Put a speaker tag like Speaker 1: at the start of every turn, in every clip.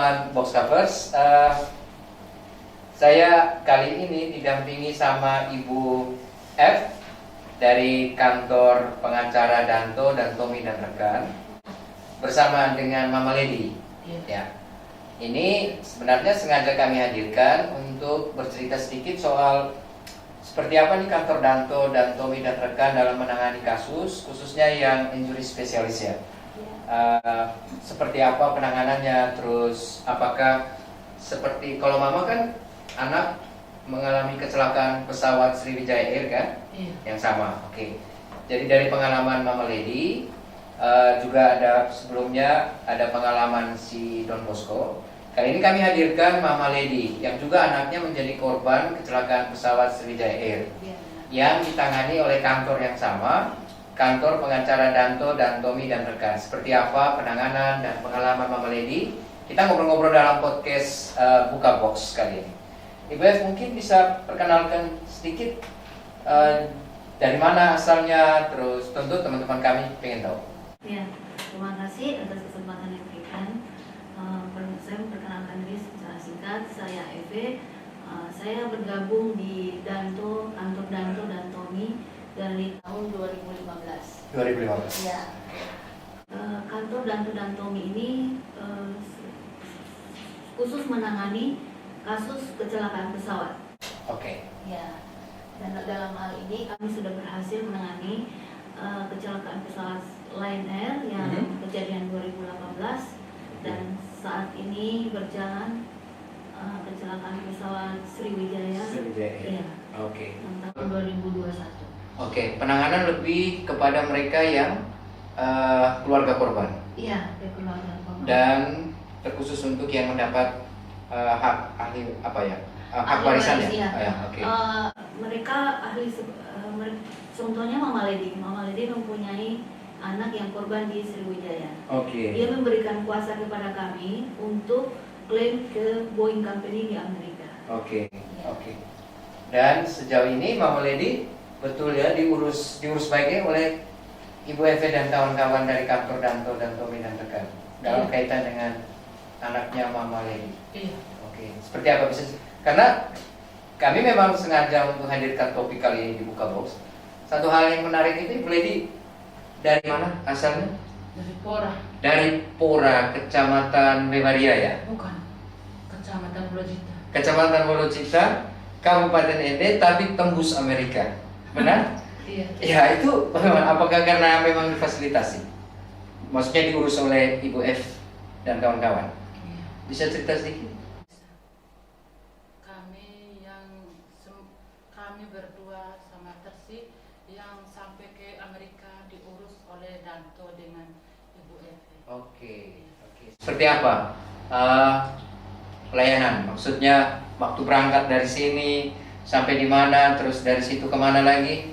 Speaker 1: teman-teman Box Covers. Saya kali ini didampingi sama Ibu F dari kantor pengacara Danto dan Tommy dan rekan, bersama dengan Mama Lady. Ya. Ini sebenarnya sengaja kami hadirkan untuk bercerita sedikit soal seperti apa nih kantor Danto dan Tommy dan rekan dalam menangani kasus, khususnya yang injury spesialis ya. Seperti apa penanganannya, terus apakah seperti kalau Mama kan anak mengalami kecelakaan pesawat Sriwijaya Air kan, yang sama. Oke. Jadi dari pengalaman Mama Lady, juga ada sebelumnya ada pengalaman si Don Bosco. Kali ini kami hadirkan Mama Lady yang juga anaknya menjadi korban kecelakaan pesawat Sriwijaya Air yang ditangani oleh kantor yang sama, kantor pengacara Danto dan Tommy dan rekan. Seperti apa penanganan dan pengalaman Mama Lady? Kita ngobrol-ngobrol dalam podcast Buka Box kali ini. Ibu F mungkin bisa perkenalkan sedikit dari mana asalnya, terus tentu teman-teman kami pengen tahu.
Speaker 2: Ya, terima kasih atas kesempatan yang diberikan. Saya memperkenalkan diri secara singkat. Saya Eve. Saya bergabung di Danto, kantor Danto dan Tommy dari tahun 2015.
Speaker 1: 2015.
Speaker 2: Ya. Kantor Danto dan Tommy ini khusus menangani kasus kecelakaan pesawat.
Speaker 1: Oke.
Speaker 2: Ya. Dan dalam hal ini kami sudah berhasil menangani kecelakaan pesawat Lion Air yang kejadian 2018 dan saat ini berjalan kecelakaan pesawat Sriwijaya.
Speaker 1: Sriwijaya.
Speaker 2: Ya.
Speaker 1: Oke.
Speaker 2: Tahun 2021.
Speaker 1: Oke, penanganan lebih kepada mereka yang keluarga korban.
Speaker 2: Iya, keluarga korban.
Speaker 1: Dan terkhusus untuk yang mendapat hak ahli apa ya? Hak warisan ya.
Speaker 2: Ya.
Speaker 1: Oke.
Speaker 2: Mereka ahli contohnya Mama Lady. Mama Lady mempunyai anak yang korban di Sriwijaya.
Speaker 1: Oke.
Speaker 2: Dia memberikan kuasa kepada kami untuk klaim ke Boeing Company di Amerika.
Speaker 1: Oke.
Speaker 2: Ya.
Speaker 1: Oke. Dan sejauh ini Mama Lady betul ya diurus baiknya oleh Ibu Eve dan kawan-kawan dari kantor Danto dan Tommy dan rekan dalam kaitan dengan anaknya Mama Lady.
Speaker 2: Iya.
Speaker 1: Oke. Seperti apa bisa? Karena kami memang sengaja untuk hadirkan topik kali ini di Buka Box. Satu hal yang menarik itu, Ibu Lady, dari mana asalnya?
Speaker 3: Dari Pora.
Speaker 1: Dari Pora, Kecamatan Bebaria ya?
Speaker 3: Bukan. Kecamatan Blojita.
Speaker 1: Kecamatan Wolocita, Kabupaten Ede, tapi tembus Amerika. Benar?
Speaker 3: Iya.
Speaker 1: Ya, itu bagaimana? Apakah karena memang difasilitasi? Maksudnya diurus oleh Ibu F dan kawan-kawan?
Speaker 3: Iya.
Speaker 1: Bisa cerita sedikit?
Speaker 3: Kami berdua sama Tersi yang sampai ke Amerika diurus oleh Danto dengan Ibu Eve.
Speaker 1: Oke. Seperti apa pelayanan? Maksudnya waktu berangkat dari sini sampai di mana, terus dari situ kemana lagi?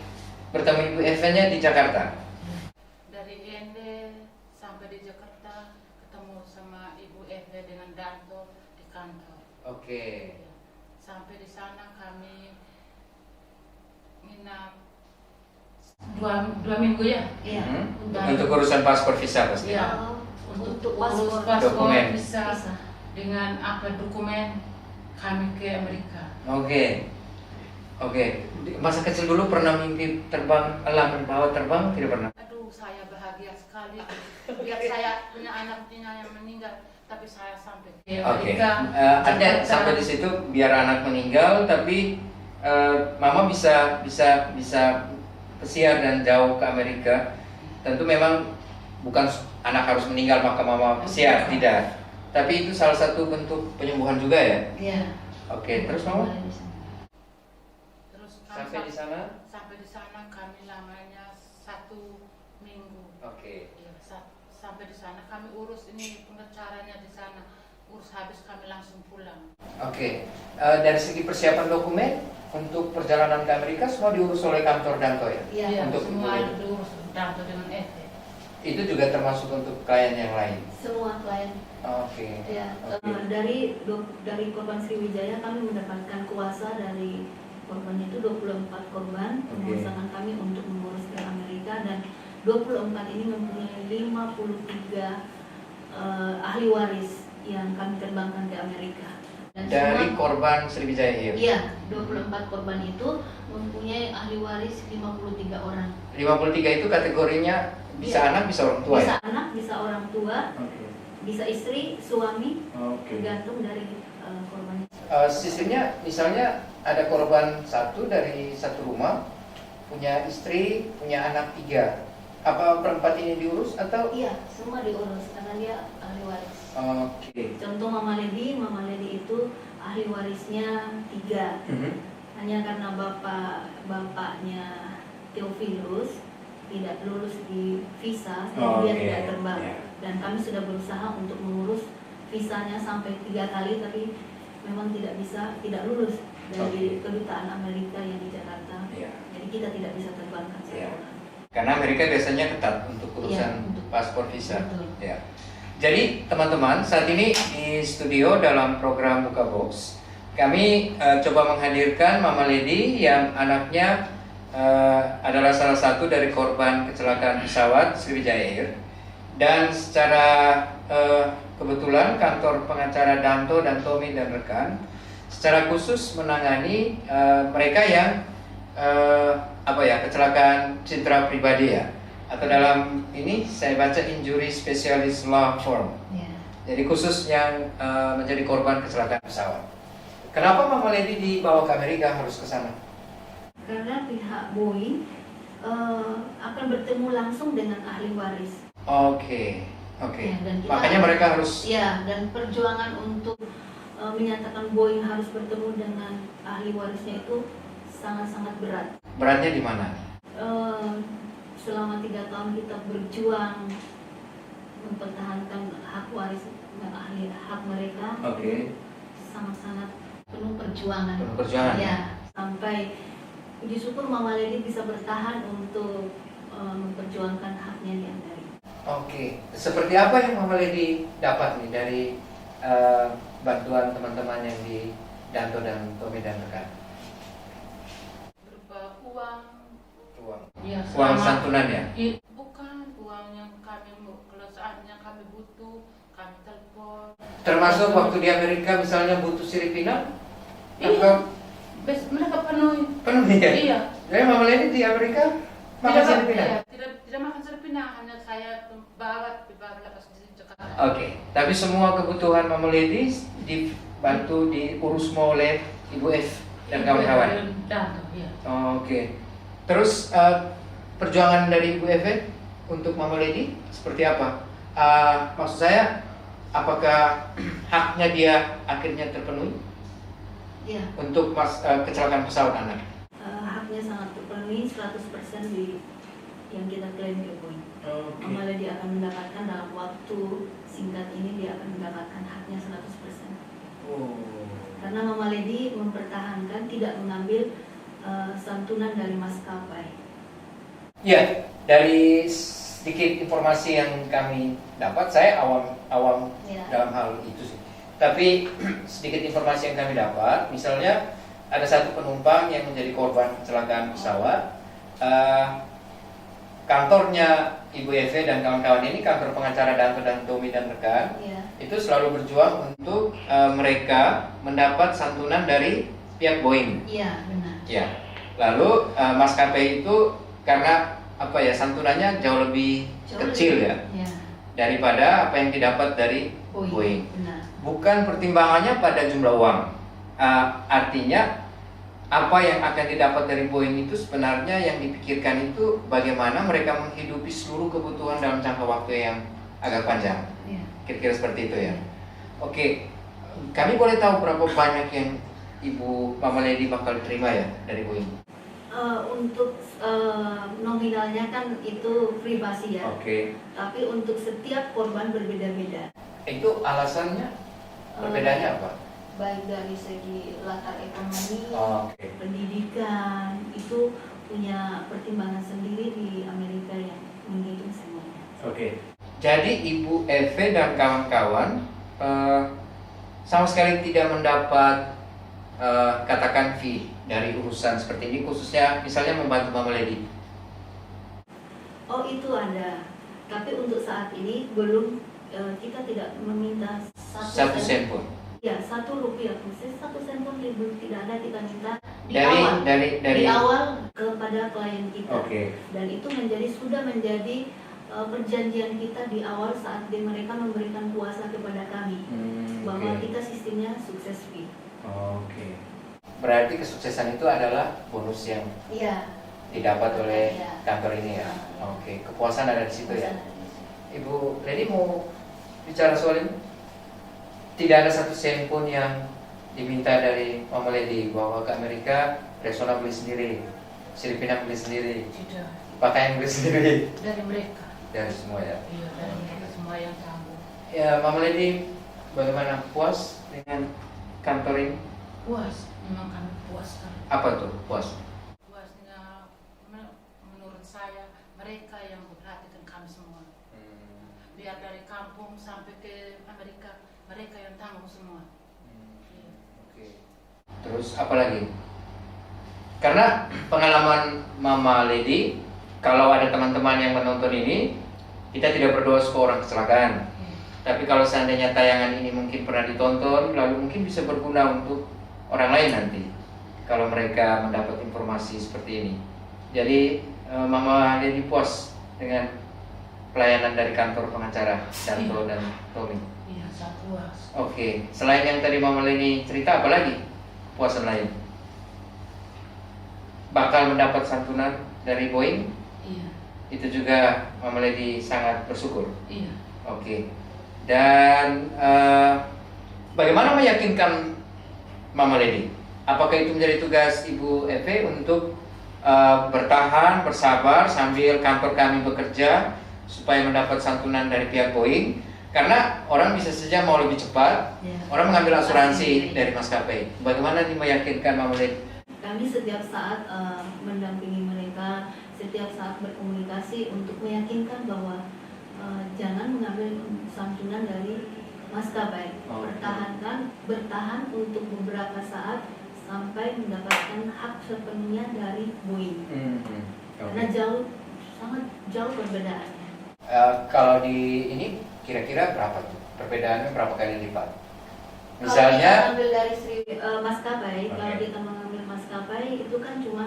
Speaker 1: Bertemu Ibu Eve-nya di Jakarta.
Speaker 3: Dari Ende sampai di Jakarta ketemu sama Ibu Eve dengan Danto di kantor.
Speaker 1: Oke.
Speaker 3: Sampai di sana kami nginap dua minggu ya.
Speaker 2: Iya.
Speaker 1: Untuk urusan paspor visa pasti.
Speaker 3: Iya.
Speaker 2: Untuk
Speaker 3: urus
Speaker 2: paspor
Speaker 1: dokumen.
Speaker 3: bisa dengan apa dokumen kami ke Amerika.
Speaker 1: Oke. Masa kecil dulu pernah mimpi terbang, pesawat terbang? Tidak pernah.
Speaker 3: Aduh, saya bahagia sekali. Lihat saya punya anaknya yang meninggal, tapi saya sampai ke
Speaker 1: Oke.
Speaker 3: Amerika.
Speaker 1: Ada sampai di situ biar anak meninggal, tapi Mama bisa pesiar dan jauh ke Amerika. Tentu memang bukan anak harus meninggal maka Mama pesiar, tidak. Tapi itu salah satu bentuk penyembuhan juga ya.
Speaker 2: Iya.
Speaker 1: Oke, terus Mama?
Speaker 3: Terus
Speaker 1: Sampai di sana?
Speaker 3: Sampai di sana kami lamanya 1 minggu.
Speaker 1: Oke.
Speaker 3: Ya, sampai di sana kami urus ini pengacaranya di sana. Urus habis kami langsung pulang.
Speaker 1: Oke. Dari segi persiapan dokumen untuk perjalanan ke Amerika semua diurus oleh kantor Danto ya?
Speaker 2: Iya.
Speaker 1: Untuk
Speaker 3: semua
Speaker 1: Ibu.
Speaker 3: itu diurus Danto dengan Eve.
Speaker 1: Itu juga termasuk untuk klien yang lain.
Speaker 2: Semua klien.
Speaker 1: Oke.
Speaker 2: Ya,
Speaker 1: Oke.
Speaker 2: dari korban Sriwijaya kami mendapatkan kuasa dari korban itu 24 korban.
Speaker 1: Oke.
Speaker 2: Memasangkan kami untuk mengurus ke Amerika dan 24 ini mempunyai 53 ahli waris yang kami terbangkan ke Amerika. Dan
Speaker 1: Dari
Speaker 2: semua,
Speaker 1: korban Sriwijaya Air.
Speaker 2: iya, 24 korban itu mempunyai ahli waris 53 orang.
Speaker 1: 53 itu kategorinya bisa
Speaker 2: Iya.
Speaker 1: anak, bisa orang tua
Speaker 2: Bisa
Speaker 1: ya?
Speaker 2: anak, bisa orang tua,
Speaker 1: Oke.
Speaker 2: bisa istri, suami,
Speaker 1: Oke.
Speaker 2: tergantung dari korban.
Speaker 1: Sistemnya misalnya ada korban satu dari satu rumah, punya istri, punya anak 3. Apa perempat ini diurus atau?
Speaker 2: Iya, semua diurus karena dia ahli waris.
Speaker 1: Oke.
Speaker 2: Contoh Mama Lady itu ahli warisnya 3. Hanya karena bapaknya Theophilus tidak lulus di visa, jadi dia
Speaker 1: Oke,
Speaker 2: tidak terbang.
Speaker 1: ya.
Speaker 2: Dan kami sudah berusaha untuk mengurus visanya sampai 3 kali, tapi memang tidak lulus dari kedutaan Amerika yang di Jakarta.
Speaker 1: Ya.
Speaker 2: Jadi kita tidak bisa terbangkan
Speaker 1: Ya.
Speaker 2: sekarang.
Speaker 1: Karena Amerika biasanya ketat untuk urusan
Speaker 2: Iya, untuk
Speaker 1: paspor visa.
Speaker 2: betul.
Speaker 1: Ya. Jadi teman-teman, saat ini di studio dalam program Buka Box, kami coba menghadirkan Mama Lady yang anaknya adalah salah satu dari korban kecelakaan pesawat Sriwijaya Air. Dan secara kebetulan kantor pengacara Danto dan Tommy dan rekan secara khusus menangani mereka yang kecelakaan citra pribadi ya, atau dalam ini saya baca injury specialist law firm.
Speaker 2: Ya.
Speaker 1: Jadi khusus yang menjadi korban kecelakaan pesawat. Kenapa Mama Lady dibawa ke Amerika harus ke sana?
Speaker 2: Karena pihak Boeing akan bertemu langsung dengan ahli waris.
Speaker 1: Oke.
Speaker 2: Ya, dan kita-
Speaker 1: Makanya mereka harus.
Speaker 2: Ya, dan perjuangan untuk menyatakan Boeing harus bertemu dengan ahli warisnya itu sangat-sangat berat.
Speaker 1: Beratnya di mana?
Speaker 2: Selama 3 tahun kita berjuang mempertahankan hak waris ahli hak mereka.
Speaker 1: Oke.
Speaker 2: Sangat-sangat penuh perjuangan.
Speaker 1: Penuh perjuangan.
Speaker 2: Ya, sampai puji syukur Mama Lady bisa bertahan untuk memperjuangkan haknya di Amerika.
Speaker 1: Oke. Seperti apa yang Mama Lady dapat nih dari bantuan teman-teman yang di Danto dan Tommy dan rekan?
Speaker 3: Berupa uang.
Speaker 1: Uang.
Speaker 3: Ya,
Speaker 1: Uang
Speaker 3: selama-
Speaker 1: santunan ya?
Speaker 3: Bukan uang yang kalau saatnya kami butuh, kami telepon.
Speaker 1: Termasuk waktu di Amerika misalnya butuh sirip pinang?
Speaker 3: Iya.
Speaker 1: Atau
Speaker 3: Mereka penuhi.
Speaker 1: penuh ya?
Speaker 3: Iya.
Speaker 1: Jadi Mama Lady di Amerika makan sirip pinang?
Speaker 3: Iya, tidak makan sirip pinang, hanya saya bawa pas di Jakarta.
Speaker 1: Oke, tapi semua kebutuhan Mama Lady dibantu diurus oleh Ibu F dan kawan-kawan.
Speaker 3: Danto, iya.
Speaker 1: Oke, terus perjuangan dari Ibu F untuk Mama Lady seperti apa? Maksud saya, apakah haknya dia akhirnya terpenuhi
Speaker 2: Ya,
Speaker 1: untuk kecelakaan pesawat anak?
Speaker 2: haknya sangat terpenuhi 100% yang kita klaim ke Boeing. Mama Lady akan mendapatkan dalam waktu singkat ini, dia akan mendapatkan haknya 100%. Karena Mama Lady mempertahankan tidak mengambil santunan dari maskapai.
Speaker 1: Ya, dari sedikit informasi yang kami dapat, saya awam
Speaker 2: Ya.
Speaker 1: dalam hal itu sih. Tapi sedikit informasi yang kami dapat, misalnya ada satu penumpang yang menjadi korban kecelakaan pesawat. Kantornya Ibu Eve dan kawan-kawan ini, kantor pengacara Danto dan Tommy dan rekan,
Speaker 2: Ya.
Speaker 1: itu selalu berjuang untuk mereka mendapat santunan dari pihak Boeing.
Speaker 2: Iya, benar.
Speaker 1: Ya. Lalu maskapai itu karena santunannya jauh lebih kecil ya
Speaker 2: Ya.
Speaker 1: daripada apa yang didapat dari Boeing.
Speaker 2: Benar.
Speaker 1: Bukan pertimbangannya pada jumlah uang. Artinya apa yang akan didapat dari Boeing itu sebenarnya yang dipikirkan itu bagaimana mereka menghidupi seluruh kebutuhan dalam jangka waktu yang agak panjang.
Speaker 2: Ya.
Speaker 1: Kira-kira seperti itu ya. Oke, kami boleh tahu berapa banyak yang Ibu Mama Lady bakal terima ya dari Boeing?
Speaker 2: Untuk nominalnya kan itu privasi ya.
Speaker 1: Oke.
Speaker 2: Tapi untuk setiap korban berbeda-beda.
Speaker 1: Itu alasannya perbedaannya apa?
Speaker 2: Baik dari segi latar ekonomi,
Speaker 1: Oke.
Speaker 2: pendidikan, itu punya pertimbangan sendiri di Amerika yang menghitung semuanya.
Speaker 1: Oke. Jadi Ibu Eve dan kawan-kawan sama sekali tidak mendapat katakan fee dari urusan seperti ini, khususnya misalnya membantu Mama Lady.
Speaker 2: Oh, itu ada. Tapi untuk saat ini belum kita tidak meminta
Speaker 1: Satu sen pun.
Speaker 2: Ya, 1 rupiah pun, 1 sen pun tidak ada, kita minta di
Speaker 1: Dari
Speaker 2: awal kepada klien kita.
Speaker 1: Oke.
Speaker 2: Dan itu sudah menjadi perjanjian kita di awal saat mereka memberikan kuasa kepada kami, bahwa
Speaker 1: Oke.
Speaker 2: kita sistemnya sukses fee.
Speaker 1: Oke. Berarti kesuksesan itu adalah bonus yang
Speaker 2: Iya.
Speaker 1: didapat oleh
Speaker 2: Iya.
Speaker 1: kantor ini ya.
Speaker 2: Iya.
Speaker 1: Oke, kepuasan ada di situ ya.
Speaker 2: Kuasa dari situ.
Speaker 1: Ibu Lady mau bicara soal ini? Tidak ada 1 sen pun yang diminta dari Mama Lady bahwa ke Amerika Rexona beli sendiri, Filipina beli sendiri,
Speaker 3: Tidak,
Speaker 1: pakaian beli sendiri,
Speaker 3: dari mereka.
Speaker 1: dari semua ya.
Speaker 3: Iya, dari mereka semua yang tanggung.
Speaker 1: Ya, Mama Lady bagaimana, puas dengan kantor ini?
Speaker 3: Puas, memang kami puas kan.
Speaker 1: Apa tuh puas?
Speaker 3: Puasnya menurut saya mereka yang memperhatikan kami semua. Biar dari kampung sampai ke Amerika mereka yang tanggung semua. Iya.
Speaker 1: Oke. Terus apa lagi? Karena pengalaman Mama Lady, kalau ada teman-teman yang menonton ini, kita tidak berdoa supaya orang kecelakaan.
Speaker 3: Iya.
Speaker 1: Tapi kalau seandainya tayangan ini mungkin pernah ditonton, lalu mungkin bisa berguna untuk orang lain nanti, kalau mereka mendapat informasi seperti ini. Jadi Mama Lady puas dengan pelayanan dari kantor pengacara Danto dan Tommy.
Speaker 3: Iya, saya puas.
Speaker 1: Oke, selain yang tadi Mama Leni cerita, apa lagi puasan lain? Bakal mendapat santunan dari Boeing,
Speaker 3: Iya,
Speaker 1: itu juga Mama Leni sangat bersyukur.
Speaker 3: iya.
Speaker 1: Oke, dan bagaimana meyakinkan Mama Leni? Apakah itu menjadi tugas Ibu Eve untuk bertahan, bersabar sambil kantor kami bekerja supaya mendapat santunan dari pihak Boeing? Karena orang bisa saja mau lebih cepat,
Speaker 2: Ya.
Speaker 1: orang mengambil asuransi dari maskapai. Bagaimana nih meyakinkan Mama Leni?
Speaker 2: Kami setiap saat mendampingi mereka, setiap saat berkomunikasi untuk meyakinkan bahwa jangan mengambil santunan dari maskapai. Bertahan untuk beberapa saat sampai mendapatkan hak sepenuhnya dari Boeing. Karena sangat jauh perbedaannya.
Speaker 1: Kalau di ini kira-kira berapa tuh? Perbedaannya berapa kali lipat?
Speaker 2: Kalau kita
Speaker 1: Misalnya,
Speaker 2: mengambil dari maskapai,
Speaker 1: Oke.
Speaker 2: kalau kita mengambil maskapai itu kan cuma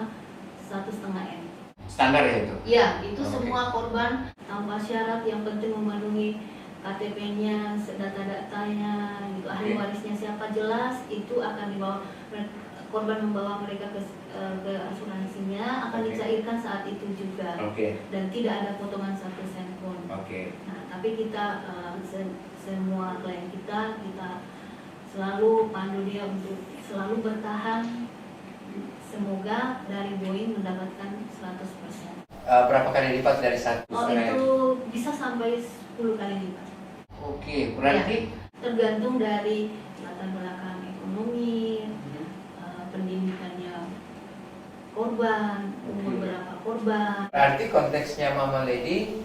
Speaker 2: 1,5 M.
Speaker 1: standar ya itu?
Speaker 2: Ya, itu
Speaker 1: Oke.
Speaker 2: semua korban tanpa syarat, yang penting memenuhi KTP-nya, data-datanya, gitu, ahli
Speaker 1: Oke.
Speaker 2: warisnya siapa jelas, itu akan dibawa, korban membawa mereka ke asuransinya, akan
Speaker 1: Oke.
Speaker 2: dicairkan saat itu juga,
Speaker 1: Oke,
Speaker 2: dan tidak ada potongan 1 sen pun.
Speaker 1: oke.
Speaker 2: Nah, tapi kita semua klien kita selalu pandu dia untuk selalu bertahan. Semoga dari Boeing mendapatkan 100%.
Speaker 1: Berapa kali lipat dari satu
Speaker 2: Oh,
Speaker 1: setengah
Speaker 2: itu bisa sampai 10 kali lipat.
Speaker 1: Oke, berarti
Speaker 2: Tergantung dari latar belakang ekonomi, pendidikannya korban, umur
Speaker 1: Oke.
Speaker 2: berapa korban.
Speaker 1: berarti konteksnya Mama Lady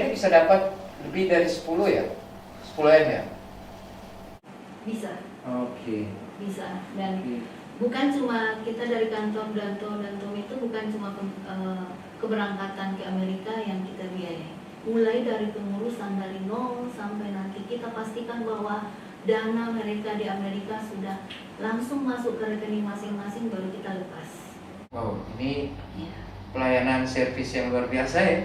Speaker 1: bisa dapat lebih dari 10 ya? 10 M ya?
Speaker 2: Bisa,
Speaker 1: Oke.
Speaker 2: bisa. Dan bukan cuma kita dari kantor Danto dan Tom itu bukan cuma keberangkatan ke Amerika yang kita biayai. Mulai dari pengurusan dari nol sampai nanti kita pastikan bahwa dana mereka di Amerika sudah langsung masuk ke rekening masing-masing, baru kita lepas.
Speaker 1: Wow, ini
Speaker 2: Ya.
Speaker 1: pelayanan servis yang luar biasa ya.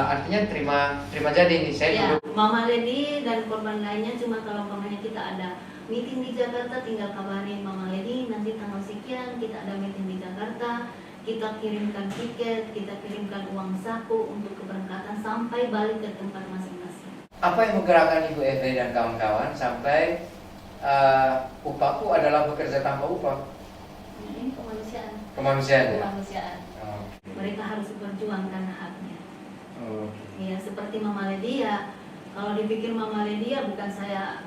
Speaker 1: Artinya terima jadi nih saya
Speaker 2: Ya,
Speaker 1: duduk.
Speaker 2: Mama Lady dan korban lainnya cuma kalau umpamanya kita ada meeting di Jakarta, tinggal kabarin Mama Lady nanti tanggal sekian kita ada meeting di Jakarta, kita kirimkan tiket, kita kirimkan uang saku untuk keberangkatan sampai balik ke tempat masing-masing.
Speaker 1: Apa yang menggerakkan Ibu Eve dan kawan-kawan sampai upahku adalah bekerja tanpa upah?
Speaker 2: Nah, ini kemanusiaan.
Speaker 1: Kemanusiaan ya?
Speaker 2: Kemanusiaan.
Speaker 1: Oke.
Speaker 2: Mereka harus memperjuangkan haknya.
Speaker 1: Oke.
Speaker 2: Ya, seperti Mama Lady ya. Kalau dipikir Mama Lady ya bukan saya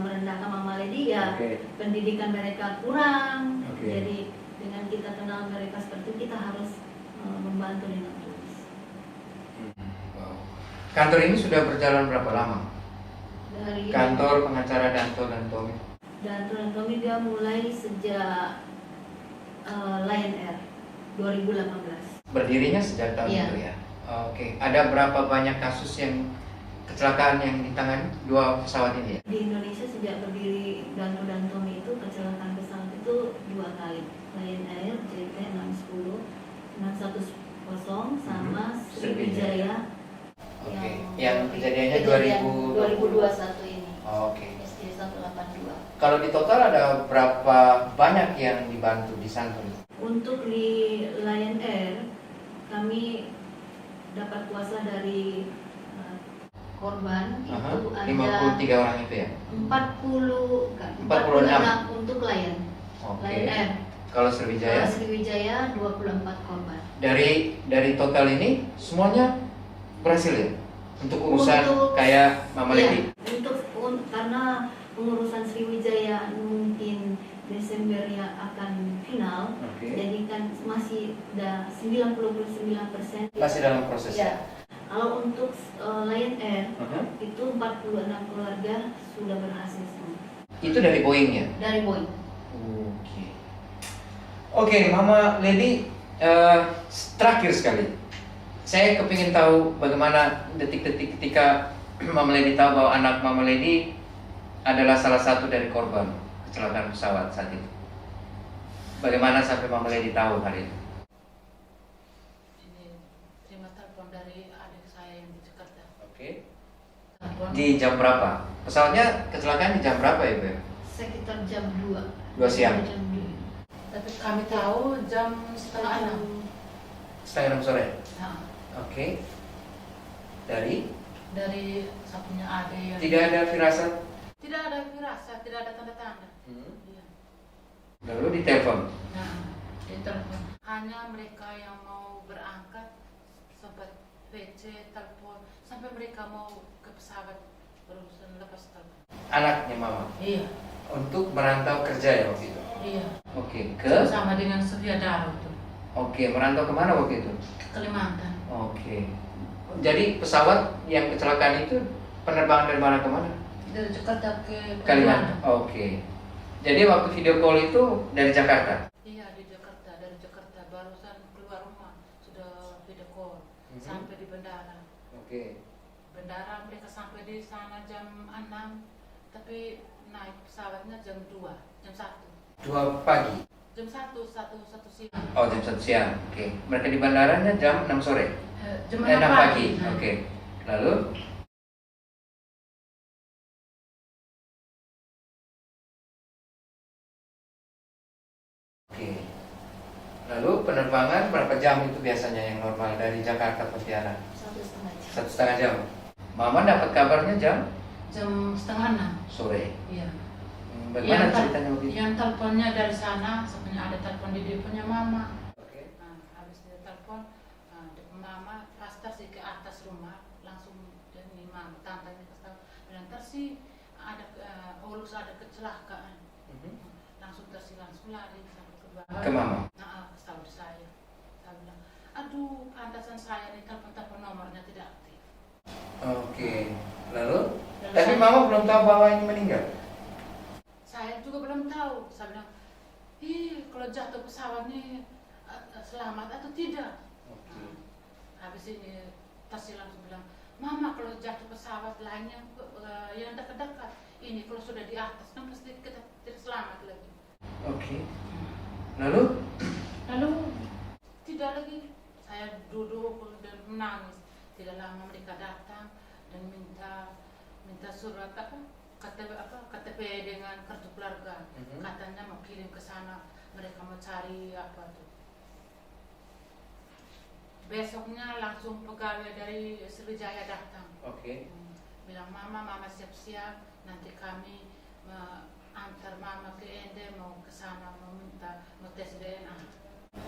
Speaker 2: merendahkan Mama Lady ya.
Speaker 1: Oke.
Speaker 2: Pendidikan mereka kurang.
Speaker 1: Oke.
Speaker 2: Jadi dengan kita kenal mereka seperti itu, kita harus membantu dengan tulus.
Speaker 1: Wow. Kantor ini sudah berjalan berapa lama?
Speaker 2: Dari
Speaker 1: Kantor pengacara Danto dan Tommy.
Speaker 2: dan Tommy dia mulai sejak Lion Air 2018.
Speaker 1: Berdirinya sejak tahun
Speaker 2: Iya.
Speaker 1: itu ya. Oke. Ada berapa banyak kasus yang kecelakaan yang ditangani dua pesawat ini ya?
Speaker 2: Di Indonesia sejak berdiri Danto dan Tommy itu kecelakaan pesawat itu 2 kali. Lion Air JT610 610 sama Sriwijaya
Speaker 1: Oke, yang kejadiannya
Speaker 2: kejadian
Speaker 1: 2021
Speaker 2: ini.
Speaker 1: Oke.
Speaker 2: SJ182.
Speaker 1: Kalau di total ada berapa banyak yang dibantu di sana?
Speaker 2: Untuk di Lion Air kami dapat kuasa dari korban itu ada
Speaker 1: 53 orang itu ya?
Speaker 2: 46 untuk Lion
Speaker 1: Oke.
Speaker 2: Air.
Speaker 1: Kalau Sriwijaya?
Speaker 2: Kalau Sriwijaya 24 korban.
Speaker 1: Dari total ini semuanya berhasil ya? Untuk urusan kayak Mama
Speaker 2: Iya,
Speaker 1: Lady?
Speaker 2: karena pengurusan Sriwijaya mungkin Desember yang akan final,
Speaker 1: Oke.
Speaker 2: jadi kan masih ada 99%.
Speaker 1: Masih dalam proses.
Speaker 2: Ya. Kalau untuk Lion Air
Speaker 1: Uh-huh.
Speaker 2: itu 46 keluarga sudah berhasil semua
Speaker 1: Itu dari Boeing ya?
Speaker 2: dari Boeing.
Speaker 1: Oke, Mama Lady, terakhir sekali, saya kepingin tahu bagaimana detik-detik ketika Mama Lady tahu bahwa anak Mama Lady adalah salah satu dari korban kecelakaan pesawat saat itu. Bagaimana sampai Mama Lady tahu hari itu?
Speaker 3: Ini terima telepon dari adik saya yang di Jakarta.
Speaker 1: Oke.
Speaker 3: Telepon
Speaker 1: Di jam berapa? Pesawatnya kecelakaan di jam berapa ya, Bu?
Speaker 2: Sekitar jam 2.
Speaker 1: 2 siang.
Speaker 2: Jam 2.
Speaker 3: tapi kami tahu jam setengah 6.
Speaker 1: Setengah 6 sore.
Speaker 3: Nah,
Speaker 1: Oke. Dari
Speaker 3: dari satunya adik yang
Speaker 1: tidak ada firasat.
Speaker 3: tidak ada firasat, tidak ada tanda-tanda. Iya.
Speaker 1: Lalu ditelepon.
Speaker 3: Nah, di telepon hanya mereka yang mau berangkat sempat PC telepon sampai mereka mau ke pesawat berurusan lepas telepon.
Speaker 1: Anaknya Mama
Speaker 3: Iya,
Speaker 1: untuk merantau kerja ya waktu itu.
Speaker 3: iya.
Speaker 1: Oke, ke
Speaker 3: Sama dengan Sofia Daro itu
Speaker 1: Oke, merantau kemana waktu itu?
Speaker 3: ke Kalimantan.
Speaker 1: Oke. Jadi pesawat yang kecelakaan itu penerbangan dari mana ke mana?
Speaker 3: Dari Jakarta ke
Speaker 1: Kalimantan. Oke. Jadi waktu video call itu dari Jakarta.
Speaker 3: Iya, di Jakarta. Dari Jakarta barusan keluar rumah sudah video call sampai di bandara.
Speaker 1: Oke.
Speaker 3: Bandara mereka sampai di sana jam 6, tapi naik pesawatnya jam 2, jam 1.
Speaker 1: 2 pagi.
Speaker 3: Jam 1 siang.
Speaker 1: Oh, jam 1 siang. Oke. Mereka di bandaranya jam 6 sore.
Speaker 3: Jam
Speaker 1: 6
Speaker 3: 6
Speaker 1: pagi.
Speaker 3: Nah,
Speaker 1: Oke. Lalu Oke. Lalu penerbangan berapa jam itu biasanya yang normal dari Jakarta ke Pontianak?
Speaker 2: 1,5 jam.
Speaker 1: 1,5 jam. Mama dapat kabarnya jam
Speaker 3: jam setengah 6.
Speaker 1: sore.
Speaker 3: Iya.
Speaker 1: Bagaimana ceritanya waktu itu?
Speaker 3: Yang teleponnya dari sana, sebenarnya ada telepon di dia punya mama.
Speaker 1: Oke.
Speaker 3: Nah, habis dia telepon, mama pastar sih ke atas rumah, langsung ini mama tantanya kasih bilang tersi ada Ulus ada kecelakaan, langsung lari sampai ke bawah.
Speaker 1: Ke Mama.
Speaker 3: Nah, kasih tahu saya bilang, aduh pantasan saya nih telepon nomornya tidak aktif.
Speaker 1: Oke. Lalu?
Speaker 3: Lalu
Speaker 1: Tapi
Speaker 3: saya-
Speaker 1: Mama belum tahu bahwa ini meninggal.
Speaker 3: Saya juga belum tahu. Saya bilang, kalau jatuh pesawat nih selamat atau tidak. Nah, habis ini Tasya langsung bilang, Mama kalau jatuh pesawat lainnya yang dekat-dekat, ini kalau sudah di atas kan pasti kita tidak selamat lagi.
Speaker 1: Oke. Lalu?
Speaker 3: Lalu tidak lagi. Saya duduk dan menangis. Tidak lama mereka datang dan minta surat KTP dengan kartu keluarga. Katanya mau kirim ke sana, mereka mau cari apa tuh. Besoknya langsung pegawai dari Sriwijaya datang.
Speaker 1: Oke.
Speaker 3: Bilang mama siap-siap, nanti kami antar mama ke Ende mau ke sana mau tes DNA.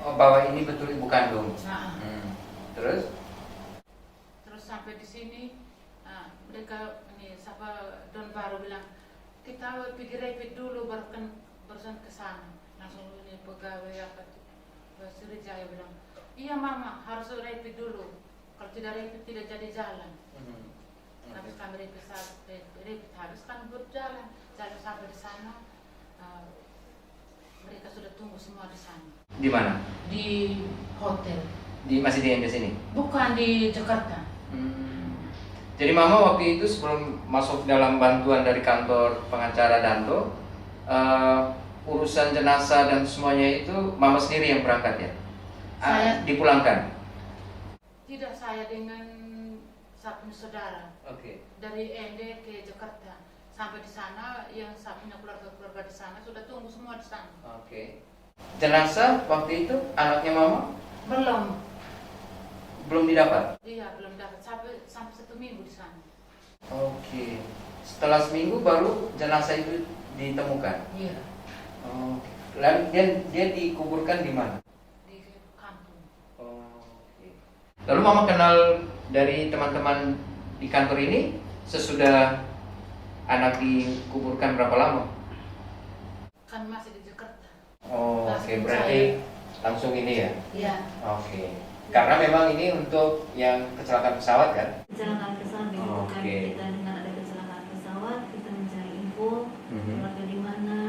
Speaker 1: Oh, bahwa ini betul ibu kandung.
Speaker 3: Nah,
Speaker 1: Terus?
Speaker 3: terus sampai di sini mereka ini Don baru bilang kita pergi rapid dulu barusan ke sana. Langsung ini pegawai apa tuh Sriwijaya bilang, iya mama harus rapid dulu. Kalau tidak rapid tidak jadi jalan. Habis kami rapid habis kan berjalan sampai di sana. Mereka sudah tunggu semua di sana.
Speaker 1: Di mana?
Speaker 3: Di hotel.
Speaker 1: Masih di Ende sini?
Speaker 3: Bukan di Jakarta.
Speaker 1: Jadi Mama waktu itu sebelum masuk dalam bantuan dari kantor pengacara Danto, urusan jenazah dan semuanya itu Mama sendiri yang berangkat ya?
Speaker 3: Saya-
Speaker 1: Dipulangkan?
Speaker 3: Tidak, saya dengan saya punya saudara
Speaker 1: Oke.
Speaker 3: dari ND ke Jakarta. Sampai di sana yang saya punya keluarga-keluarga di sana sudah tunggu semua di sana.
Speaker 1: Oke. Jenazah waktu itu anaknya Mama belum didapat?
Speaker 3: Iya, belum dapat sampai 1 minggu di sana.
Speaker 1: Oke. Setelah seminggu baru jenazah itu ditemukan?
Speaker 3: Iya.
Speaker 1: Oke. Lalu dia dikuburkan di mana?
Speaker 3: Di kampung.
Speaker 1: Oke. Lalu Mama kenal dari teman-teman di kantor ini sesudah anak dikuburkan berapa lama?
Speaker 3: Kan masih di Jakarta.
Speaker 1: Oh, oke.
Speaker 3: Langsung
Speaker 1: Berarti langsung ini ya?
Speaker 3: Iya.
Speaker 1: Oke. Karena memang ini untuk yang kecelakaan pesawat kan?
Speaker 2: Kecelakaan pesawat dibutuhkan
Speaker 1: Oke.
Speaker 2: kita dengan ada kecelakaan pesawat, kita mencari info
Speaker 1: Mhm.
Speaker 2: keluarga di mana.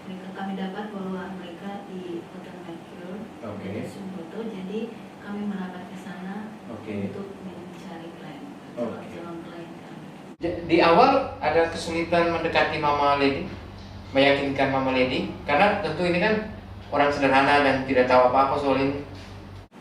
Speaker 2: Mereka kami dapat bahwa mereka di Hotel Mercure
Speaker 1: Oke.
Speaker 2: di Sumboto, jadi kami merapat ke sana
Speaker 1: Oke.
Speaker 2: untuk mencari klien,
Speaker 1: Oke.
Speaker 2: calon klien kami.
Speaker 1: Di awal ada kesulitan mendekati Mama Lady, meyakinkan Mama Lady, karena tentu ini kan orang sederhana dan tidak tahu apa-apa soal ini.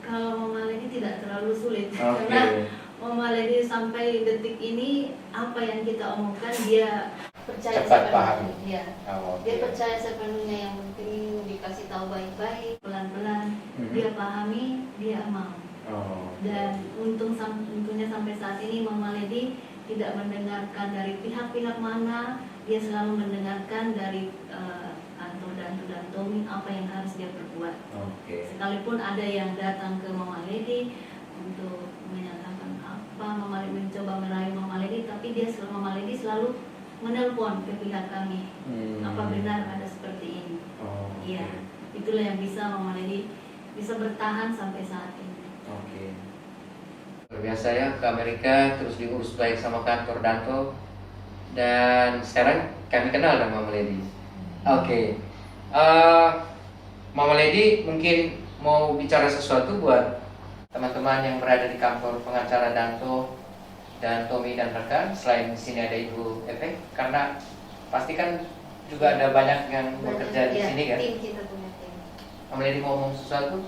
Speaker 2: Kalau Mama Lady tidak terlalu sulit
Speaker 1: Oke.
Speaker 2: karena Mama Lady sampai detik ini apa yang kita omongkan dia percaya
Speaker 1: Cepat
Speaker 2: sepenuhnya.
Speaker 1: pahami.
Speaker 2: Iya.
Speaker 1: Oh,
Speaker 2: Dia
Speaker 1: oke.
Speaker 2: percaya sepenuhnya, yang penting dikasih tahu baik-baik, pelan-pelan.
Speaker 1: Mhm.
Speaker 2: Dia pahami, dia mau.
Speaker 1: Oh.
Speaker 2: Dan untungnya sampai saat ini Mama Lady tidak mendengarkan dari pihak-pihak mana, dia selalu mendengarkan dari Anto dan Tommy apa yang harus dia perbuat.
Speaker 1: Oke.
Speaker 2: Sekalipun ada yang datang ke Mama Lady untuk menyatakan apa, Mama Lady mencoba merayu Mama Lady, tapi Mama Lady selalu menelpon ke pihak kami. Apa benar ada seperti ini?
Speaker 1: Oh,
Speaker 2: Iya, itulah yang bisa Mama Lady bisa bertahan sampai saat ini.
Speaker 1: Oke. Luar biasa ya, ke Amerika terus diurus baik sama kantor Danto, dan sekarang kami kenal dengan Mama Lady. Oke. Mama Lady mungkin mau bicara sesuatu buat teman-teman yang berada di kantor pengacara Danto dan Tommy dan rekan. Selain di sini ada Ibu Epe, karena pasti kan juga ada banyak yang bekerja di
Speaker 2: Iya,
Speaker 1: sini kan.
Speaker 2: tim kita punya tim.
Speaker 1: Mama Lady mau ngomong sesuatu?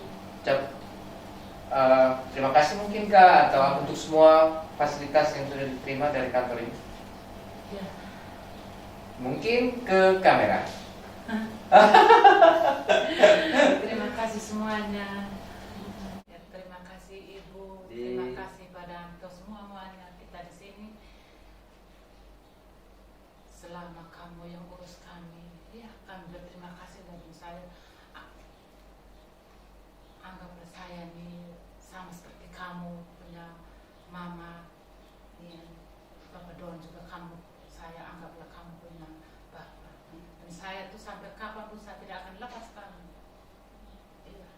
Speaker 1: Terima kasih mungkin Kak, atau untuk semua fasilitas yang sudah diterima dari kantor ini.
Speaker 3: Iya.
Speaker 1: Mungkin ke kamera.
Speaker 3: Terima kasih semuanya. Ya, terima kasih Ibu, terima kasih pada Anto semuanya kita di sini. Selama kamu yang urus kami, ya kami berterima kasih dari saya. Anggaplah saya ini sama seperti kamu punya mama, ya, Bapak Don juga kamu. Saya anggaplah kamu punya bapak. Dan saya tuh sampai kapanpun saya tidak akan lepas kamu. Iya.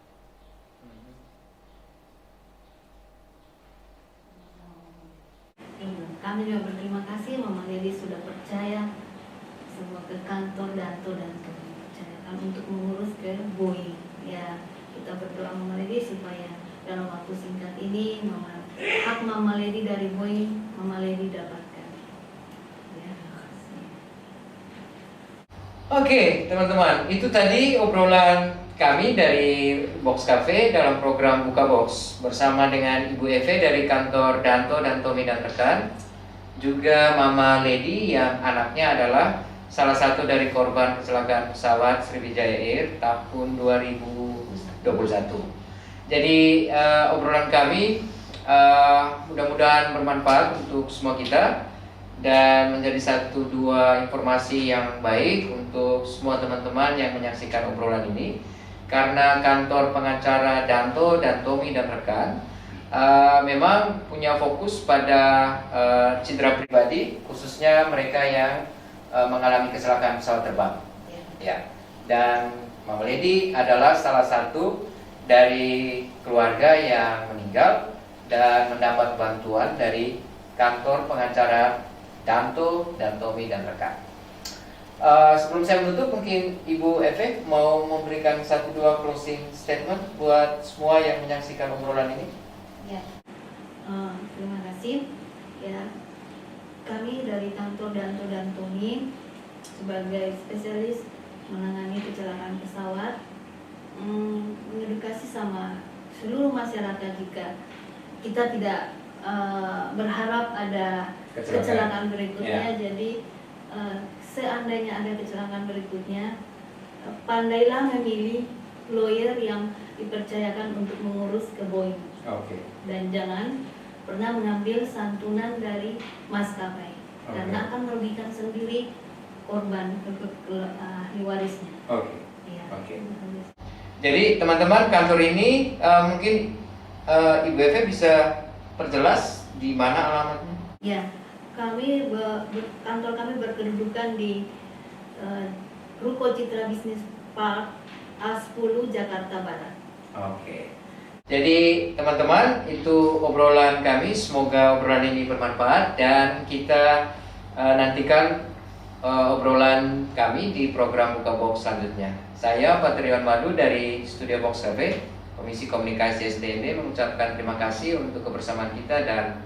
Speaker 2: Kami juga berterima kasih Mama Lady sudah percaya semua ke kantor Danto dan percayakan untuk mengurus ke Boeing. Ya, kita berdoa Mama Lady supaya dalam waktu singkat ini hak Mama Lady dari Boeing Mama Lady dapatkan. Ya,
Speaker 1: Oke, teman-teman, itu tadi obrolan kami dari Box Cafe dalam program Buka Box bersama dengan Ibu Eve dari kantor Danto dan Tommy dan rekan, juga Mama Lady yang anaknya adalah salah satu dari korban kecelakaan pesawat Sriwijaya Air tahun 2021. Jadi obrolan kami mudah-mudahan bermanfaat untuk semua kita dan menjadi satu dua informasi yang baik untuk semua teman-teman yang menyaksikan obrolan ini. Karena kantor pengacara Danto dan Tommy dan rekan memang punya fokus pada cedera pribadi, khususnya mereka yang mengalami kecelakaan pesawat terbang. Ya. Dan Mama Lady adalah salah satu dari keluarga yang meninggal dan mendapat bantuan dari kantor pengacara Danto dan Tommy dan rekan. Sebelum saya menutup, mungkin Ibu Eve mau memberikan satu dua closing statement buat semua yang menyaksikan obrolan ini.
Speaker 2: Ya, terima kasih. Ya, kami dari kantor Danto dan Tommy sebagai spesialis menangani kecelakaan pesawat mengedukasi sama seluruh masyarakat jika kita tidak berharap ada kecelakaan berikutnya. Jadi seandainya ada kecelakaan berikutnya, pandailah memilih lawyer yang dipercayakan untuk mengurus ke Boeing. Dan jangan pernah mengambil santunan dari maskapai karena akan merugikan sendiri korban ahli warisnya. Ya.
Speaker 1: Jadi teman-teman, kantor ini mungkin Ibu Eve bisa perjelas di mana alamatnya?
Speaker 2: Ya, kantor kami berkedudukan di Ruko Citra Business Park A10 Jakarta Barat.
Speaker 1: Jadi teman-teman, itu obrolan kami. Semoga obrolan ini bermanfaat dan kita nantikan obrolan kami di program Buka Box selanjutnya. Saya Patrion Madu dari Studio Box Cafe, Komisi Komunikasi STND mengucapkan terima kasih untuk kebersamaan kita dan